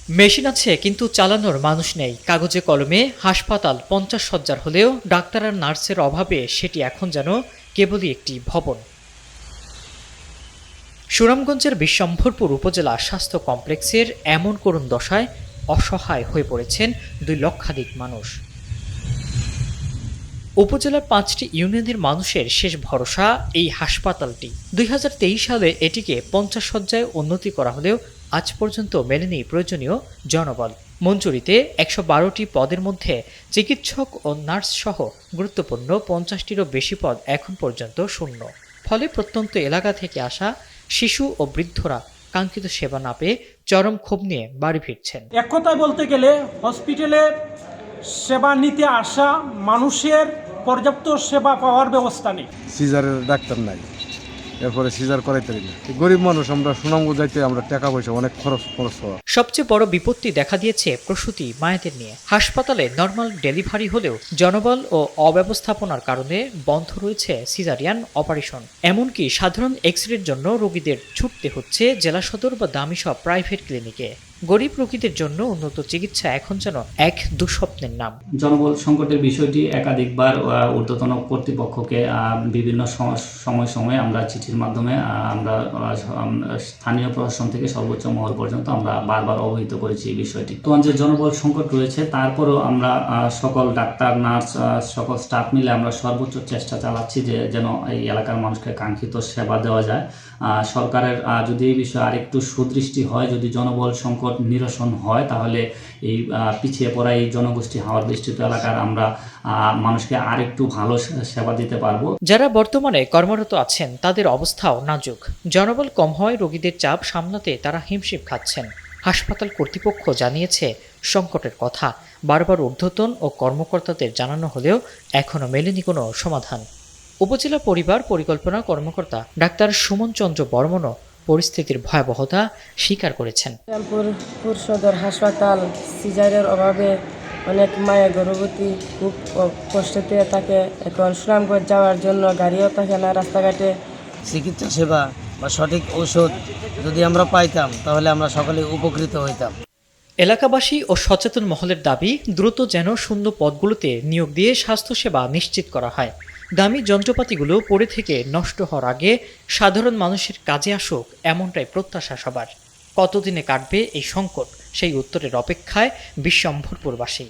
Machine আছে কিন্তু চালানোর মানুষ নেই। কাগজে কলমে হাসপাতাল 50 শয্যার হলেও ডাক্তার আর নার্সের অভাবে সেটি এখন যেন কেবলই একটি ভবন। সুনামগঞ্জের বিশ্বম্ভরপুর উপজেলা স্বাস্থ্য কমপ্লেক্সের এমন করুণ দশায় অসহায় হয়ে পড়েছেন 2 লক্ষাধিক মানুষ। উপজেলার 5টি ইউনিয়নের মানুষের শেষ ভরসা এই হাসপাতালটি। 2023 সালে এটিকে 50 শয্যায় উন্নতি করা হলেও আজ পর্যন্ত মেলেনি প্রয়োজনীয় জনবল। মঞ্জুরিতে 112টি পদের মধ্যে চিকিৎসক ও নার্স সহ গুরুত্বপূর্ণ 50টিরও বেশি পদ এখন পর্যন্ত শূন্য। ফলে প্রত্যন্ত এলাকা থেকে আসা শিশু ও বৃদ্ধরা কাঙ্ক্ষিত সেবা না পেয়ে চরম ক্ষোভ নিয়ে বাড়ি ফিরছেন। এক কথায় বলতে গেলে হসপিটালে সেবা নিতে আসা মানুষের পর্যাপ্ত সেবা পাওয়ার ব্যবস্থা নেই। সিজারের ডাক্তার নাই, এরপরে সিজার করাইতে পারি না। গরিব মানুষ আমরা, সুনামগঞ্জ যাইতে আমরা টাকা পয়সা অনেক খরচ হওয়া। সবচেয়ে বড় বিপত্তি দেখা দিয়েছে প্রসূতি মায়েদের নিয়ে। হাসপাতালে নর্মাল ডেলিভারি হলেও জনবল ও অব্যবস্থাপনার কারণে বন্ধ রয়েছে সিজারিয়ান অপারেশন। এমনকি সাধারণ এক্স-রের জন্য রোগীদের ছুটতে হচ্ছে জেলা সদর বা দামি সব প্রাইভেট ক্লিনিকে। গরিব রোগীদের জন্য উন্নত চিকিৎসা এখন যেন এক দুঃস্বপ্নের নাম। জনবল সংকটের বিষয়টি একাধিকবার ঊর্ধ্বতন কর্তৃপক্ষকে বিভিন্ন সময়ে আমরা চিঠির মাধ্যমে আমরা স্থানীয় প্রশাসন থেকে সর্বোচ্চ মহল পর্যন্ত আমরা বারবার অবহিত করেছি এই বিষয়টি। তো যে জনবল সংকট রয়েছে, তারপরেও আমরা সকল ডাক্তার, নার্স, সকল স্টাফ মিলে আমরা সর্বোচ্চ চেষ্টা চালাচ্ছি যে যেন এই এলাকার মানুষকে কাঙ্ক্ষিত সেবা দেওয়া যায়। সরকারের যদি এই বিষয়ে আরেকটু সুদৃষ্টি হয়, যদি জনবল সংকট নিরসন হয়, তাহলে এই পিছিয়ে পড়া এই জনগোষ্ঠী হাওড় বেষ্টিত এলাকার আমরা মানুষকে আরেকটু ভালো সেবা দিতে পারবো। যারা বর্তমানে কর্মরত আছেন তাদের অবস্থাও নাজুক। জনবল কম হয়, রোগীদের চাপ সামলাতে তারা হিমশিম খাচ্ছেন। হাসপাতাল কর্তৃপক্ষ জানিয়েছে সংকটের কথা, বারবার ঊর্ধ্বতন ও কর্মকর্তাদের জানানো হলেও এখনো মেলেনি কোনো সমাধান। উপজেলা পরিবার পরিকল্পনা কর্মকর্তা ডাক্তার সুমন চন্দ্র বর্মনও পরিস্থিতির ভয়াবহতা স্বীকার করেছেন। শ্রীরামপুর সদর হাসপাতাল সিজারের অভাবে অনেক মায়ের গর্ভবতী খুব কষ্টতে থাকে। এখন সুনামগঞ্জ যাওয়ার জন্য গাড়িও থাকে না রাস্তাঘাটে। চিকিৎসা সেবা বা সঠিক ঔষধ যদি আমরা পাইতাম তাহলে আমরা সকলে উপকৃত হইতাম। এলাকাবাসী ও সচেতন মহলের দাবি, দ্রুত যেন শূন্য পদগুলোতে নিয়োগ দিয়ে স্বাস্থ্যসেবা নিশ্চিত করা হয়। দামি যন্ত্রপাতিগুলো পড়ে থেকে নষ্ট হওয়ার আগে সাধারণ মানুষের কাজে আসুক, এমনটাই প্রত্যাশা সবার। কতদিনে কাটবে এই সংকট, সেই উত্তরের অপেক্ষায় বিশ্বম্ভরপুরবাসী।